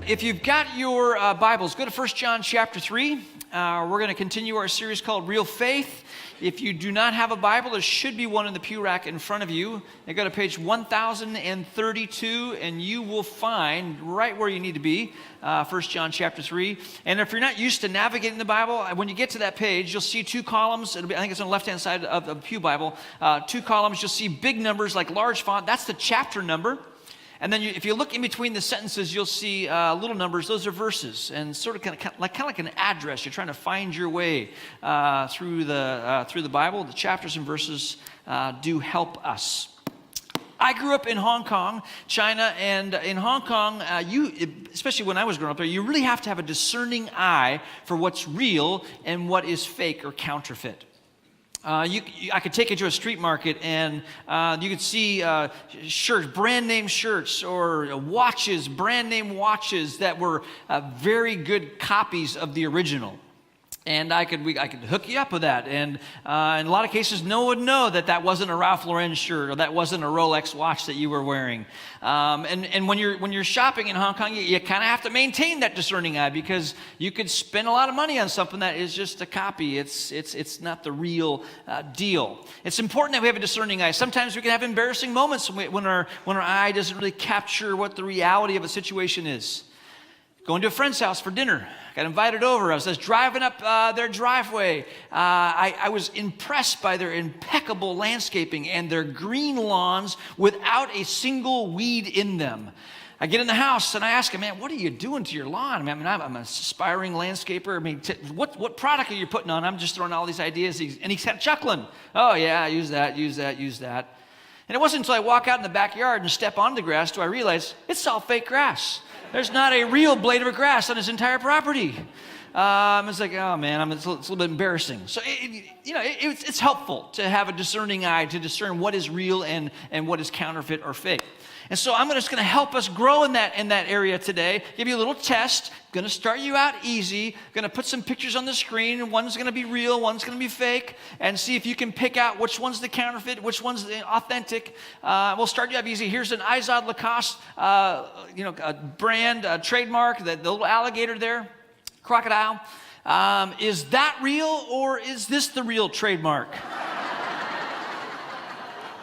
If you've got your Bibles, go to 1 John chapter 3. We're going to continue our series called Real Faith. If you do not have a Bible, there should be one in the pew rack in front of you. You go to page 1032, and you will find right where you need to be, 1 John chapter 3. And if you're not used to navigating the Bible, when you get to that page, you'll see two columns. I think it's on the left-hand side of the pew Bible. Two columns, you'll see big numbers like large font. That's the chapter number. And then if you look in between the sentences, you'll see little numbers. Those are verses, and sort of kind of like an address. You're trying to find your way through the Bible. The chapters and verses do help us. I grew up in Hong Kong, China, and in Hong Kong, especially when I was growing up there, you really have to have a discerning eye for what's real and what is fake or counterfeit. I could take you to a street market and you could see shirts, brand name shirts, or watches, brand name watches that were very good copies of the original. And I could hook you up with that. And in a lot of cases, no one would know that wasn't a Ralph Lauren shirt or that wasn't a Rolex watch that you were wearing. And when you're shopping in Hong Kong, you kind of have to maintain that discerning eye, because you could spend a lot of money on something that is just a copy. It's not the real deal. It's important that we have a discerning eye. Sometimes we can have embarrassing moments when our eye doesn't really capture what the reality of a situation is. Going to a friend's house for dinner. Got invited over. I was just driving up their driveway. I was impressed by their impeccable landscaping and their green lawns without a single weed in them. I get in the house and I ask him, man, what are you doing to your lawn? I'm an aspiring landscaper. What product are you putting on? I'm just throwing all these ideas. And he's kind of chuckling. Oh, yeah, use that. And it wasn't until I walk out in the backyard and step on the grass do I realize it's all fake grass. There's not a real blade of grass on his entire property. It's like, oh man, it's a little bit embarrassing. So, it's helpful to have a discerning eye to discern what is real and what is counterfeit or fake. And so I'm just going to help us grow in that area today. Give you a little test. Going to start you out easy. Going to put some pictures on the screen. One's going to be real, one's going to be fake, and see if you can pick out which one's the counterfeit, which one's the authentic. We'll start you out easy. Here's an Izod Lacoste, a brand, trademark, the little alligator there, crocodile. Is that real, or is this the real trademark?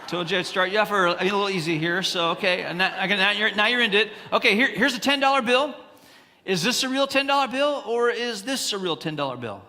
Told you I'd start you off a little easy here. So, okay, now you're into it. Okay, here's a $10 bill. Is this a real $10 bill, or is this a real $10 bill?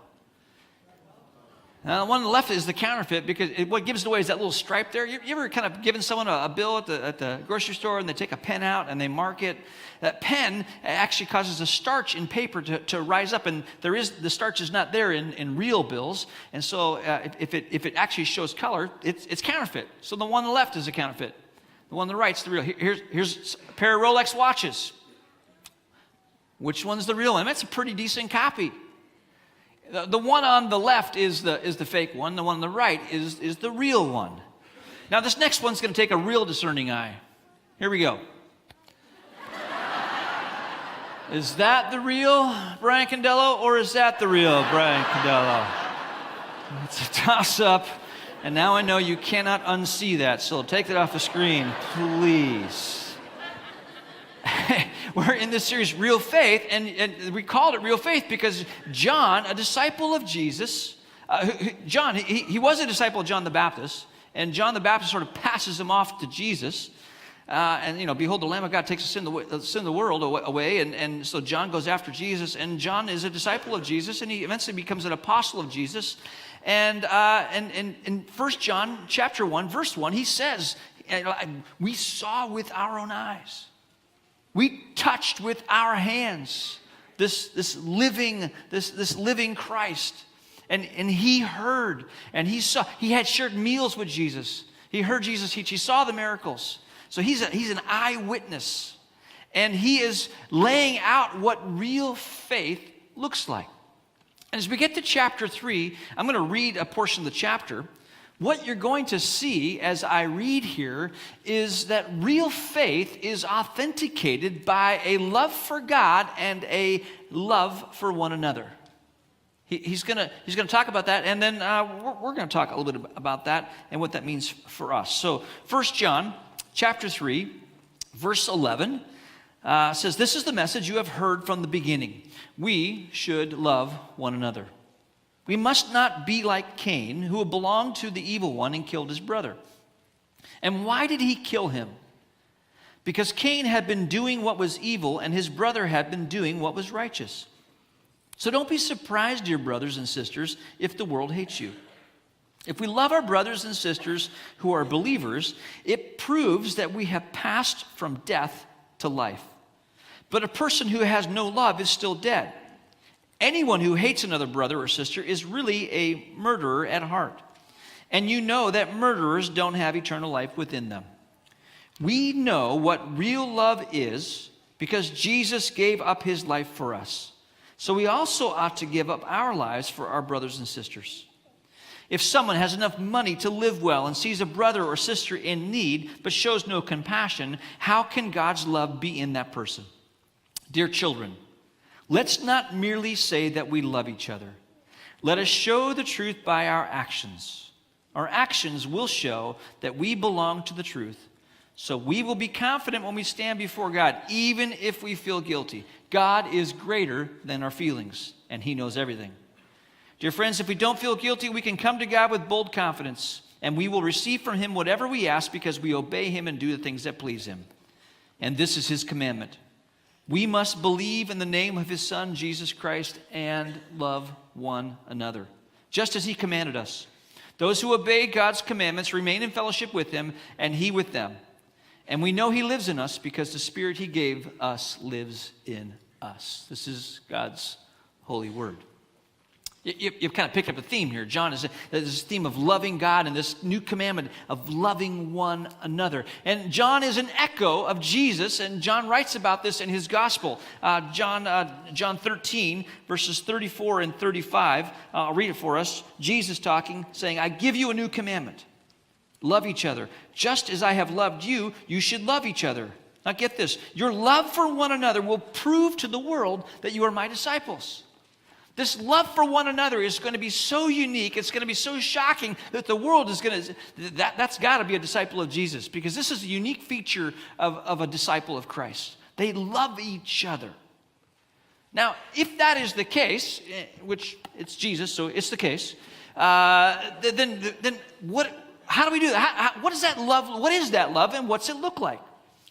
Now, the one on the left is the counterfeit, because what gives it away is that little stripe there. You ever kind of given someone a bill at the grocery store, and they take a pen out and they mark it? That pen actually causes the starch in paper to rise up, and the starch is not there in real bills. And so if it actually shows color, it's counterfeit. So the one on the left is a counterfeit. The one on the right is the real. Here's a pair of Rolex watches. Which one's the real one? That's a pretty decent copy. The one on the left is the fake one. The one on the right is the real one. Now this next one's going to take a real discerning eye. Here we go. Is that the real Brian Condello, or is that the real Brian Condello? It's a toss-up, and now I know you cannot unsee that, so take that off the screen, please. We're in this series, Real Faith, and we called it Real Faith because John, a disciple of Jesus, John, he was a disciple of John the Baptist, and John the Baptist sort of passes him off to Jesus. Behold, the Lamb of God takes the sin of the world away. And so John goes after Jesus, and John is a disciple of Jesus, and he eventually becomes an apostle of Jesus. And in 1 John chapter 1, verse 1, he says, we saw with our own eyes. We touched with our hands this living Christ. And he heard, and he saw, he had shared meals with Jesus. He heard Jesus teach. He saw the miracles. So he's an eyewitness, and he is laying out what real faith looks like. And as we get to chapter 3, I'm going to read a portion of the chapter. What you're going to see as I read here is that real faith is authenticated by a love for God and a love for one another. He's going to talk about that, and then we're going to talk a little bit about that and what that means for us. So 1 John chapter 3, verse 11, says, "This is the message you have heard from the beginning. We should love one another. We must not be like Cain, who belonged to the evil one and killed his brother." And why did he kill him? Because Cain had been doing what was evil, and his brother had been doing what was righteous. So don't be surprised, dear brothers and sisters, if the world hates you. If we love our brothers and sisters who are believers, it proves that we have passed from death to life. But a person who has no love is still dead. Anyone who hates another brother or sister is really a murderer at heart. And you know that murderers don't have eternal life within them. We know what real love is because Jesus gave up his life for us. So we also ought to give up our lives for our brothers and sisters. If someone has enough money to live well and sees a brother or sister in need but shows no compassion, how can God's love be in that person? Dear children, let's not merely say that we love each other. Let us show the truth by our actions. Our actions will show that we belong to the truth. So we will be confident when we stand before God, even if we feel guilty. God is greater than our feelings, and he knows everything. Dear friends, if we don't feel guilty, we can come to God with bold confidence, and we will receive from him whatever we ask because we obey him and do the things that please him. And this is his commandment. We must believe in the name of his Son, Jesus Christ, and love one another, just as he commanded us. Those who obey God's commandments remain in fellowship with him, and he with them. And we know he lives in us because the Spirit he gave us lives in us. This is God's holy word. You've kind of picked up a theme here. John is this theme of loving God and this new commandment of loving one another. And John is an echo of Jesus, and John writes about this in his gospel. John 13, verses 34 and 35. I'll read it for us. Jesus talking, saying, "I give you a new commandment. Love each other. Just as I have loved you, you should love each other." Now get this. Your love for one another will prove to the world that you are my disciples. This love for one another is going to be so unique, it's going to be so shocking that the world is going to, that's got to be a disciple of Jesus, because this is a unique feature of a disciple of Christ. They love each other. Now, if that is the case, which it's Jesus, so it's the case, then what? How do we do that? What is that love? What is that love, and what's it look like?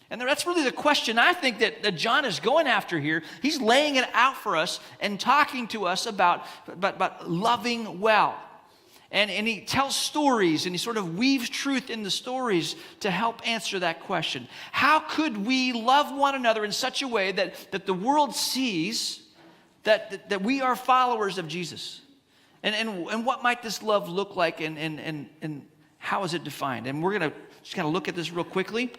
And that's really the question I think that John is going after here. He's laying it out for us and talking to us about loving well. And he tells stories, and he sort of weaves truth in the stories to help answer that question. How could we love one another in such a way that the world sees that we are followers of Jesus? And what might this love look like, and how is it defined? And we're going to just kind of look at this real quickly.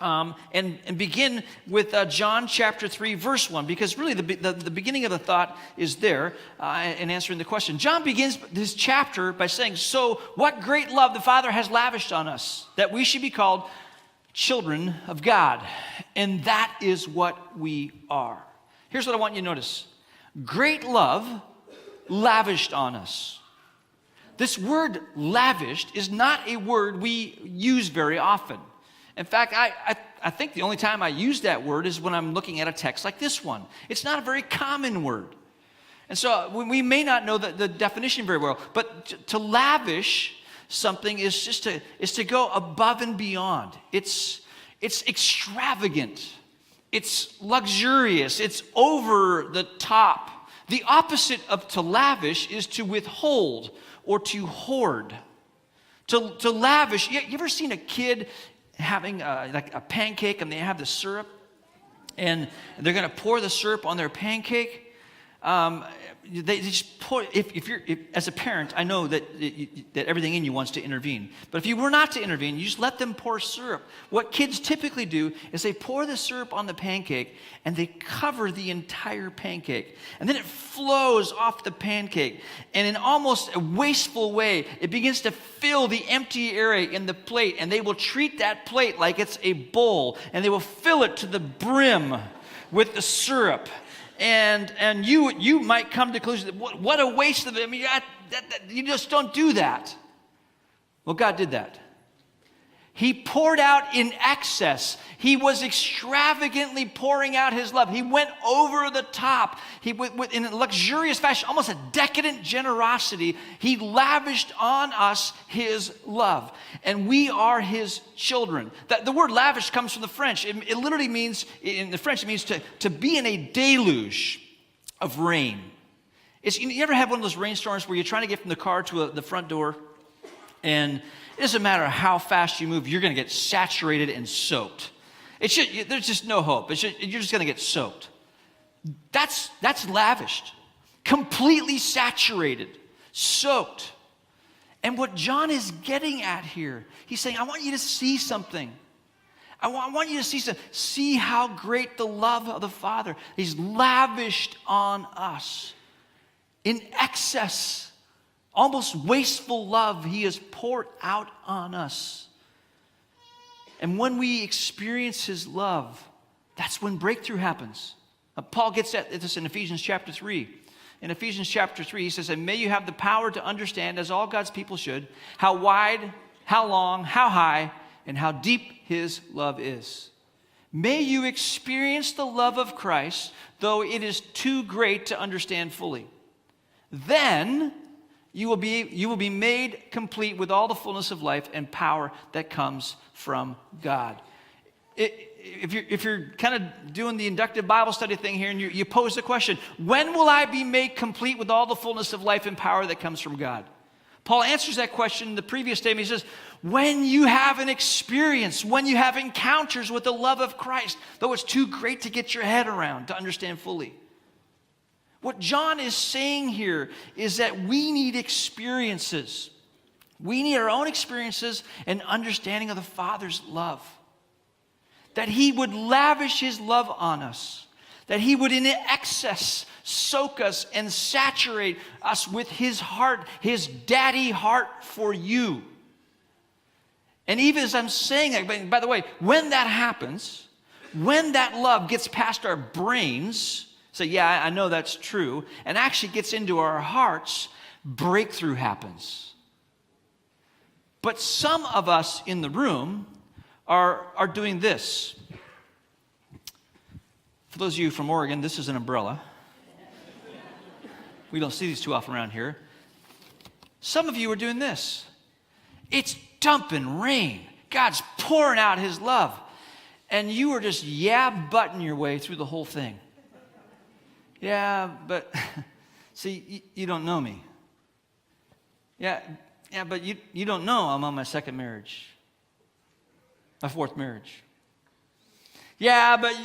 And begin with John chapter 3, verse 1, because really the beginning of the thought is there in answering the question. John begins this chapter by saying, "So what great love the Father has lavished on us, that we should be called children of God." And that is what we are. Here's what I want you to notice. Great love lavished on us. This word lavished is not a word we use very often. In fact, I think the only time I use that word is when I'm looking at a text like this one. It's not a very common word. And so we may not know the definition very well, but to lavish something is to go above and beyond. It's extravagant. It's luxurious. It's over the top. The opposite of to lavish is to withhold or to hoard. To lavish, you ever seen a kid having like a pancake, and they have the syrup, and they're going to pour the syrup on their pancake? They just pour. If as a parent, I know that everything in you wants to intervene. But if you were not to intervene, you just let them pour syrup. What kids typically do is they pour the syrup on the pancake, and they cover the entire pancake, and then it flows off the pancake, and in almost a wasteful way, it begins to fill the empty area in the plate, and they will treat that plate like it's a bowl, and they will fill it to the brim with the syrup. And you might come to the conclusion that what a waste of it. I mean, you just don't do that. Well, God did that. He poured out in excess. He was extravagantly pouring out his love. He went over the top. He went in a luxurious fashion, almost a decadent generosity. He lavished on us his love. And we are his children. The word lavish comes from the French. It literally means, in the French, it means to be in a deluge of rain. You ever have one of those rainstorms where you're trying to get from the car to the front door, and it doesn't matter how fast you move, you're going to get saturated and soaked. There's just no hope. You're just going to get soaked. That's lavished, completely saturated, soaked. And what John is getting at here, he's saying, I want you to see something. I want you to see how great the love of the Father. He's lavished on us in excess. Almost wasteful love he has poured out on us. And when we experience his love, that's when breakthrough happens. Paul gets at this in Ephesians chapter 3. In Ephesians chapter 3, he says, and may you have the power to understand, as all God's people should, how wide, how long, how high, and how deep his love is. May you experience the love of Christ, though it is too great to understand fully. Then you will be made complete with all the fullness of life and power that comes from God. If you're kind of doing the inductive Bible study thing here and you pose the question, when will I be made complete with all the fullness of life and power that comes from God? Paul answers that question in the previous statement. He says, when you have an experience, when you have encounters with the love of Christ, though it's too great to get your head around, to understand fully. What John is saying here is that we need experiences. We need our own experiences and understanding of the Father's love. That he would lavish his love on us. That he would in excess soak us and saturate us with his heart, his daddy heart for you. And even as I'm saying that, by the way, when that happens, when that love gets past our brains, say, yeah, I know that's true, and actually gets into our hearts, breakthrough happens. But some of us in the room are doing this. For those of you from Oregon, this is an umbrella. We don't see these too often around here. Some of you are doing this. It's dumping rain. God's pouring out his love. And you are just butting your way through the whole thing. Yeah, but see, you don't know me. Yeah, but you don't know I'm on my second marriage, my fourth marriage. Yeah, but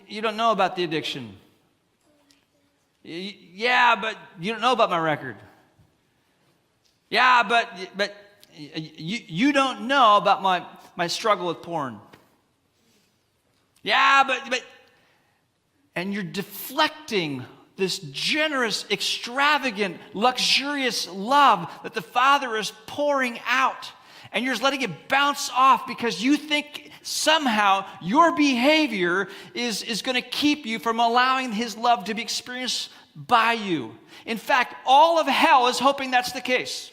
you don't know about the addiction. Yeah, but you don't know about my record. Yeah, but you don't know about my struggle with porn. Yeah, but and you're deflecting this generous, extravagant, luxurious love that the Father is pouring out. And you're just letting it bounce off because you think somehow your behavior is going to keep you from allowing his love to be experienced by you. In fact, all of hell is hoping that's the case.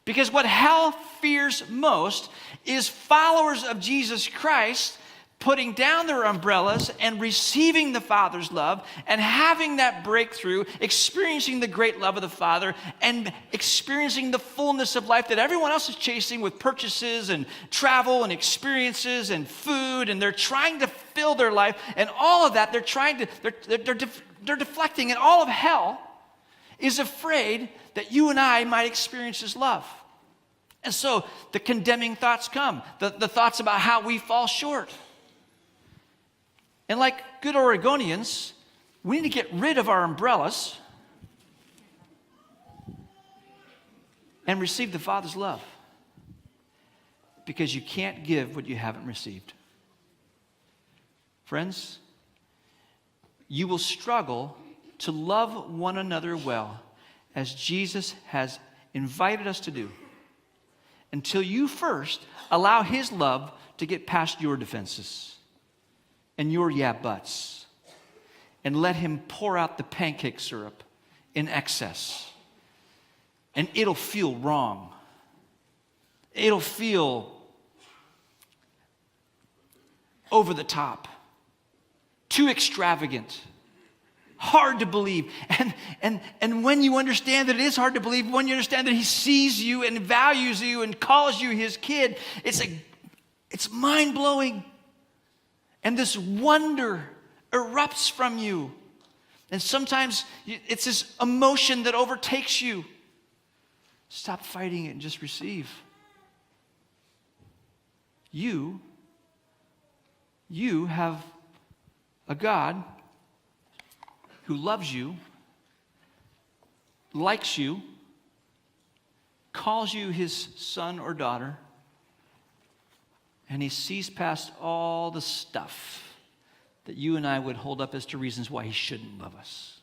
Because what hell fears most is followers of Jesus Christ putting down their umbrellas and receiving the Father's love and having that breakthrough, experiencing the great love of the Father and experiencing the fullness of life that everyone else is chasing with purchases and travel and experiences and food, and they're trying to fill their life, and all of that they're deflecting, and all of hell is afraid that you and I might experience his love. And so the condemning thoughts come, the thoughts about how we fall short. And like good Oregonians, we need to get rid of our umbrellas and receive the Father's love. Because you can't give what you haven't received. Friends, you will struggle to love one another well, as Jesus has invited us to do, until you first allow his love to get past your defenses and your buts, and let him pour out the pancake syrup in excess. And it'll feel wrong. It'll feel over the top, too extravagant, hard to believe. And when you understand that it is hard to believe, when you understand that he sees you and values you and calls you his kid, it's mind-blowing. And this wonder erupts from you. And sometimes it's this emotion that overtakes you. Stop fighting it and just receive. You have a God who loves you, likes you, calls you his son or daughter, and he sees past all the stuff that you and I would hold up as to reasons why he shouldn't love us.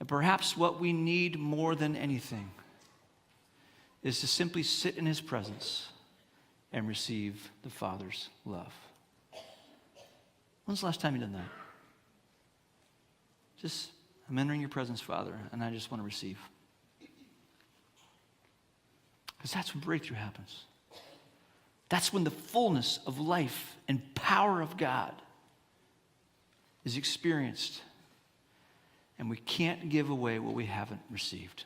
And perhaps what we need more than anything is to simply sit in his presence and receive the Father's love. When's the last time you've done that? I'm entering your presence, Father, and I just want to receive. Because that's when breakthrough happens. That's when the fullness of life and power of God is experienced. And we can't give away what we haven't received.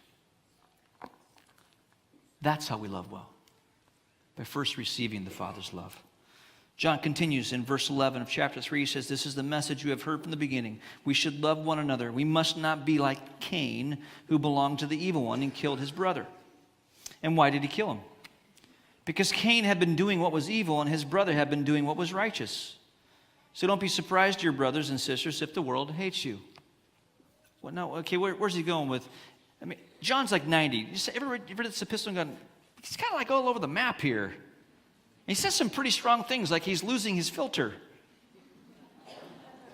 That's how we love well. By first receiving the Father's love. John continues in verse 11 of chapter 3. He says, this is the message you have heard from the beginning. We should love one another. We must not be like Cain, who belonged to the evil one and killed his brother. And why did he kill him? Because Cain had been doing what was evil and his brother had been doing what was righteous. So don't be surprised, dear brothers and sisters, if the world hates you. Well, no, okay, where's he going with? I mean, John's like 90. You ever read this epistle and gone, he's kind of like all over the map here. He says some pretty strong things, like he's losing his filter.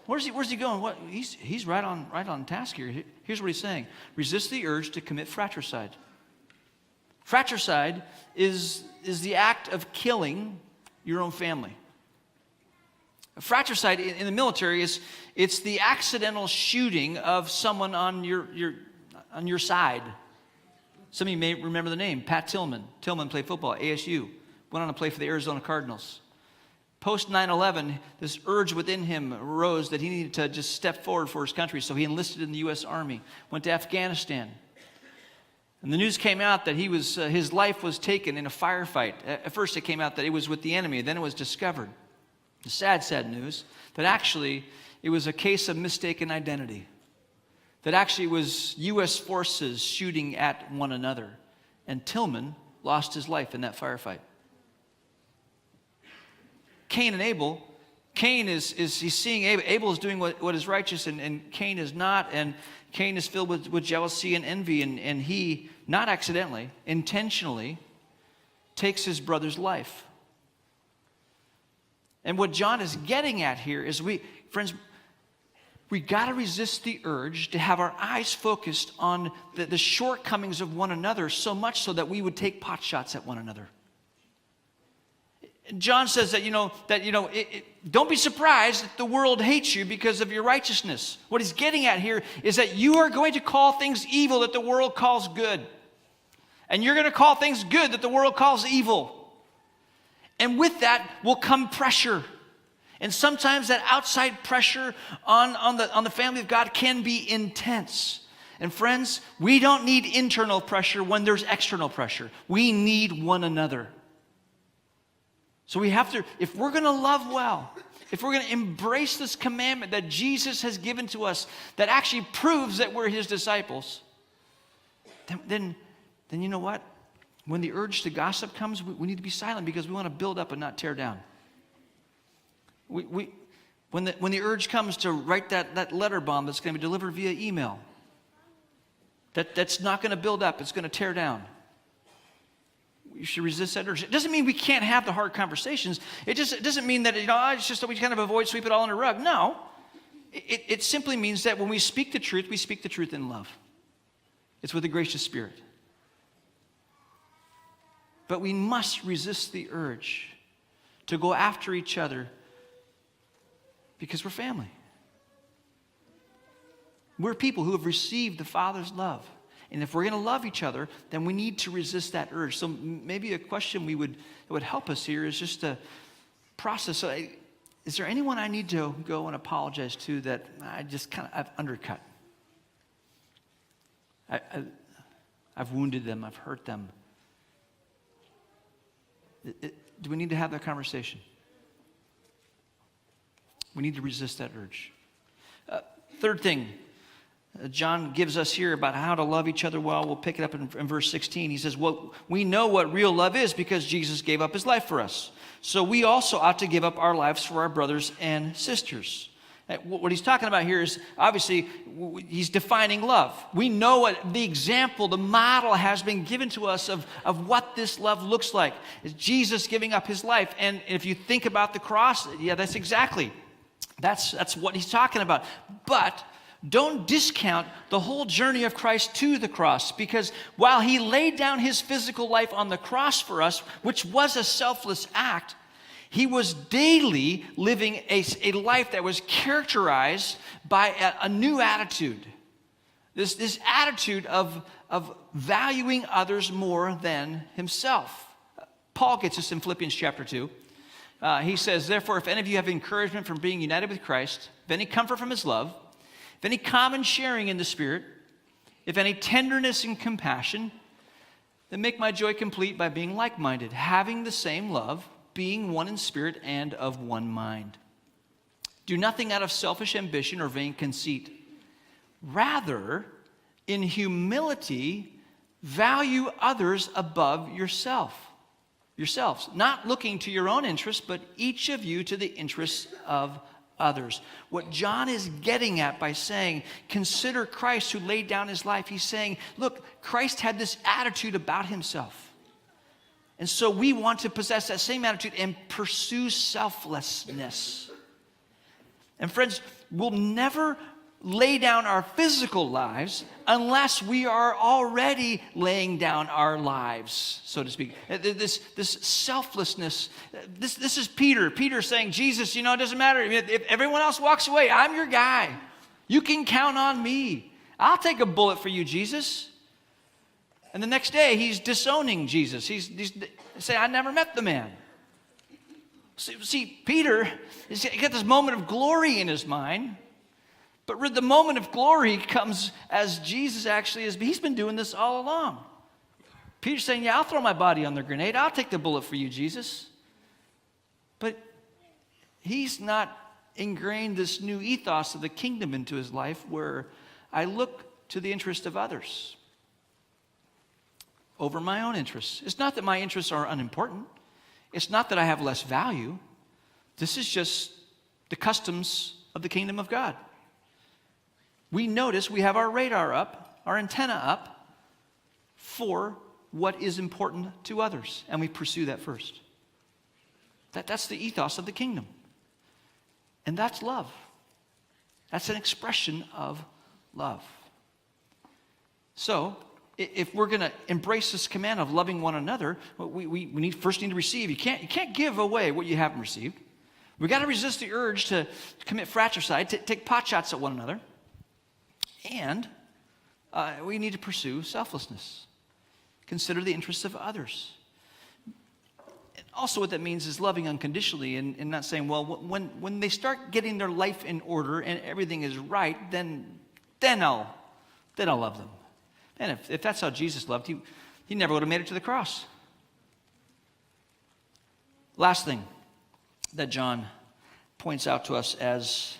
Where's he going? What? He's right on task here. Here's what he's saying. Resist the urge to commit fratricide. Fratricide is the act of killing your own family. Fratricide in the military it's the accidental shooting of someone on your side. Some of you may remember the name, Pat Tillman. Tillman played football at ASU. Went on to play for the Arizona Cardinals. Post 9/11, this urge within him arose that he needed to just step forward for his country, so he enlisted in the U.S. Army, went to Afghanistan. And the news came out that his life was taken in a firefight. At first it came out that it was with the enemy, then it was discovered. The sad news, that actually it was a case of mistaken identity. That actually it was U.S. forces shooting at one another. And Tillman lost his life in that firefight. Cain and Abel, Cain he's seeing Abel is doing what is righteous and Cain is not, and Cain is filled with jealousy and envy, and he, not accidentally, intentionally takes his brother's life. And what John is getting at here is we got to resist the urge to have our eyes focused on the shortcomings of one another, so much so that we would take pot shots at one another. John says that, don't be surprised that the world hates you because of your righteousness. What he's getting at here is that you are going to call things evil that the world calls good. And you're going to call things good that the world calls evil. And with that will come pressure. And sometimes that outside pressure on the family of God can be intense. And friends, we don't need internal pressure when there's external pressure. We need one another. So we have to, if we're going to love well, if we're going to embrace this commandment that Jesus has given to us that actually proves that we're his disciples, then you know what? When the urge to gossip comes, we need to be silent because we want to build up and not tear down. When the urge comes to write that letter bomb that's going to be delivered via email, that's not going to build up, it's going to tear down. You should resist that urge. It doesn't mean we can't have the hard conversations. It doesn't mean that it's just that we kind of avoid, sweep it all under the rug. No. It simply means that when we speak the truth in love. It's with a gracious spirit. But we must resist the urge to go after each other because we're family. We're people who have received the Father's love. And if we're going to love each other, then we need to resist that urge. So maybe a question that would help us here is just to process. So is there anyone I need to go and apologize to that I've undercut? I've wounded them. I've hurt them. Do we need to have that conversation? We need to resist that urge. Third thing, John gives us here about how to love each other well. We'll pick it up in verse 16. He says, well, we know what real love is because Jesus gave up his life for us. So we also ought to give up our lives for our brothers and sisters. What he's talking about here is, obviously, he's defining love. We know what the example, the model has been given to us of what this love looks like. It's Jesus giving up his life. And if you think about the cross, yeah, that's exactly. That's what he's talking about. But don't discount the whole journey of Christ to the cross, because while he laid down his physical life on the cross for us, which was a selfless act, he was daily living a life that was characterized by a new attitude. This attitude of valuing others more than himself. Paul gets this in Philippians chapter 2. He says, therefore, if any of you have encouragement from being united with Christ, if any comfort from his love, if any common sharing in the Spirit, if any tenderness and compassion, then make my joy complete by being like-minded, having the same love, being one in spirit and of one mind. Do nothing out of selfish ambition or vain conceit. Rather, in humility, value others above yourselves, not looking to your own interests, but each of you to the interests of others. What John is getting at by saying, consider Christ who laid down his life, he's saying, look, Christ had this attitude about himself. And so we want to possess that same attitude and pursue selflessness. And friends, we'll never lay down our physical lives unless we are already laying down our lives, so to speak. This selflessness, this is Peter. Peter saying, Jesus, it doesn't matter. If everyone else walks away, I'm your guy. You can count on me. I'll take a bullet for you, Jesus. And the next day, he's disowning Jesus. He's saying, I never met the man. See, Peter, he's got this moment of glory in his mind. But the moment of glory comes as Jesus actually is. He's been doing this all along. Peter's saying, yeah, I'll throw my body on the grenade. I'll take the bullet for you, Jesus. But he's not ingrained this new ethos of the kingdom into his life where I look to the interest of others over my own interests. It's not that my interests are unimportant. It's not that I have less value. This is just the customs of the kingdom of God. We notice we have our radar up, our antenna up for what is important to others, and we pursue that first. That's the ethos of the kingdom. And that's love. That's an expression of love. So, if we're going to embrace this command of loving one another, we first need to receive. You can't give away what you haven't received. We got to resist the urge to commit fratricide, to take pot shots at one another, and we need to pursue selflessness. Consider the interests of others. And also, what that means is loving unconditionally, and not saying, well, when they start getting their life in order and everything is right, then I'll love them. And if that's how Jesus loved, he never would have made it to the cross. Last thing that John points out to us as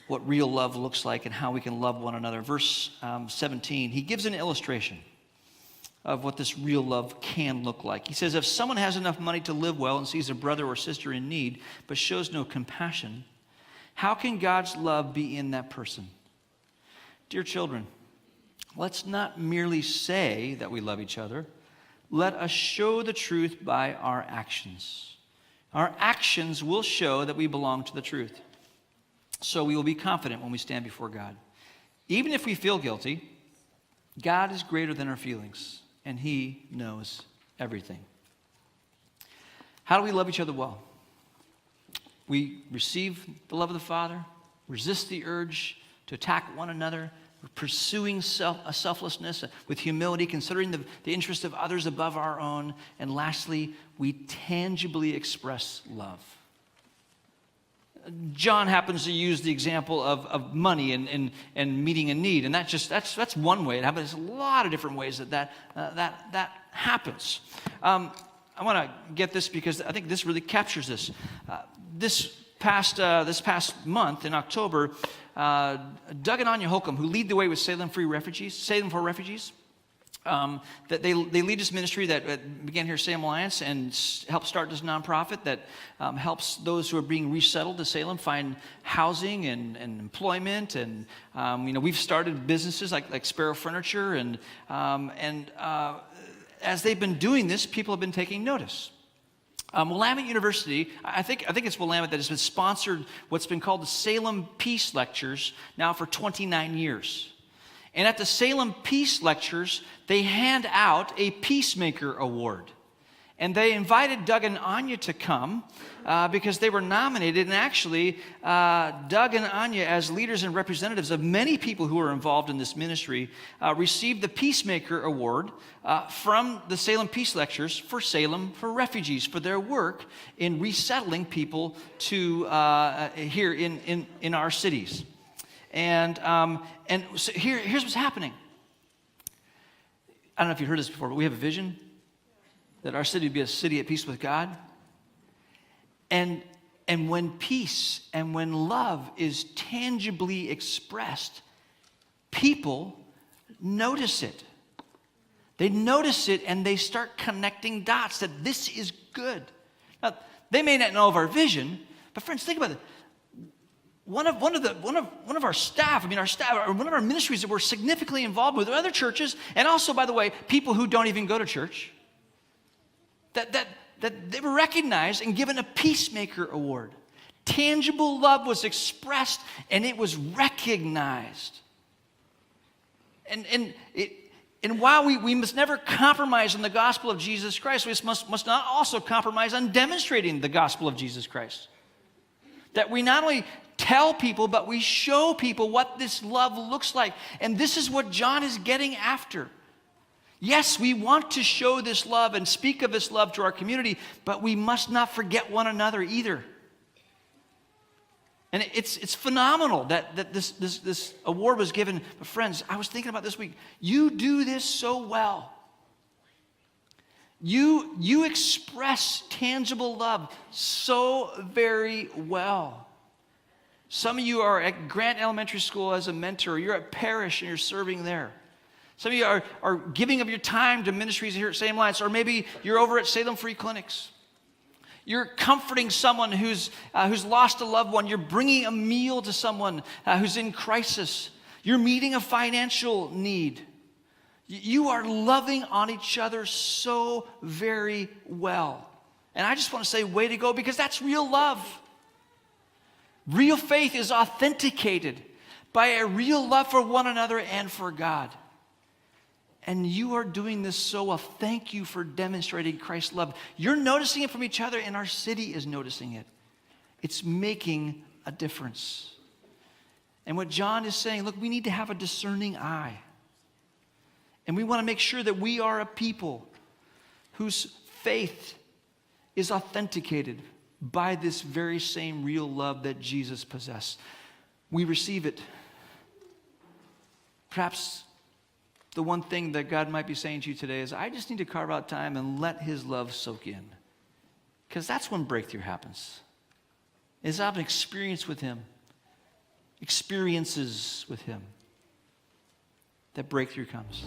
what real love looks like and how we can love one another. Verse 17, he gives an illustration of what this real love can look like. He says, if someone has enough money to live well and sees a brother or sister in need, but shows no compassion, how can God's love be in that person? Dear children, let's not merely say that we love each other. Let us show the truth by our actions. Our actions will show that we belong to the truth. So we will be confident when we stand before God. Even if we feel guilty, God is greater than our feelings, and he knows everything. How do we love each other well? We receive the love of the Father, resist the urge to attack one another, pursuing selflessness with humility, considering the interest of others above our own. And lastly, we tangibly express love. John happens to use the example of money and meeting a need, and that's one way it happens. There's a lot of different ways that happens. I want to get this because I think this really captures this. This past month in October, Doug and Anya Holcomb, who lead the way with Salem for Refugees, that they lead this ministry that began here at Salem Alliance and helped start this nonprofit that helps those who are being resettled to Salem find housing and employment. And we've started businesses like Sparrow Furniture, and as they've been doing this, people have been taking notice. Willamette University, I think it's Willamette that has been sponsored what's been called the Salem Peace Lectures now for 29 years. And at the Salem Peace Lectures, they hand out a Peacemaker Award. And they invited Doug and Anya to come because they were nominated. And actually, Doug and Anya, as leaders and representatives of many people who are involved in this ministry, received the Peacemaker Award from the Salem Peace Lectures for Salem for Refugees for their work in resettling people to here in our cities. And so here's what's happening. I don't know if you've heard this before, but we have a vision that our city would be a city at peace with God. And when peace and when love is tangibly expressed, people notice it. They notice it and they start connecting dots that this is good. Now, they may not know of our vision, but friends, think about it. One of our staff, one of our ministries that we're significantly involved with other churches, and also, by the way, people who don't even go to church, that they were recognized and given a Peacemaker Award. Tangible love was expressed and it was recognized. And while we must never compromise on the gospel of Jesus Christ, we must not also compromise on demonstrating the gospel of Jesus Christ. That we not only tell people, but we show people what this love looks like. And this is what John is getting after. Yes, we want to show this love and speak of this love to our community, but we must not forget one another either. And it's phenomenal that this award was given. But friends, I was thinking about this week. You do this so well. You express tangible love so very well. Some of you are at Grant Elementary School as a mentor. You're at Parish and you're serving there. Some of you are giving of your time to ministries here at Salem Alliance, or maybe you're over at Salem Free Clinics. You're comforting someone who's lost a loved one. You're bringing a meal to someone who's in crisis. You're meeting a financial need. You are loving on each other so very well. And I just want to say, way to go, because that's real love. Real faith is authenticated by a real love for one another and for God. And you are doing this so well. Thank you for demonstrating Christ's love. You're noticing it from each other, and our city is noticing it. It's making a difference. And what John is saying, look, we need to have a discerning eye. And we want to make sure that we are a people whose faith is authenticated by this very same real love that Jesus possessed. We receive it. Perhaps the one thing that God might be saying to you today is, I just need to carve out time and let his love soak in. Because that's when breakthrough happens. Is I have an experiences with him, that breakthrough comes.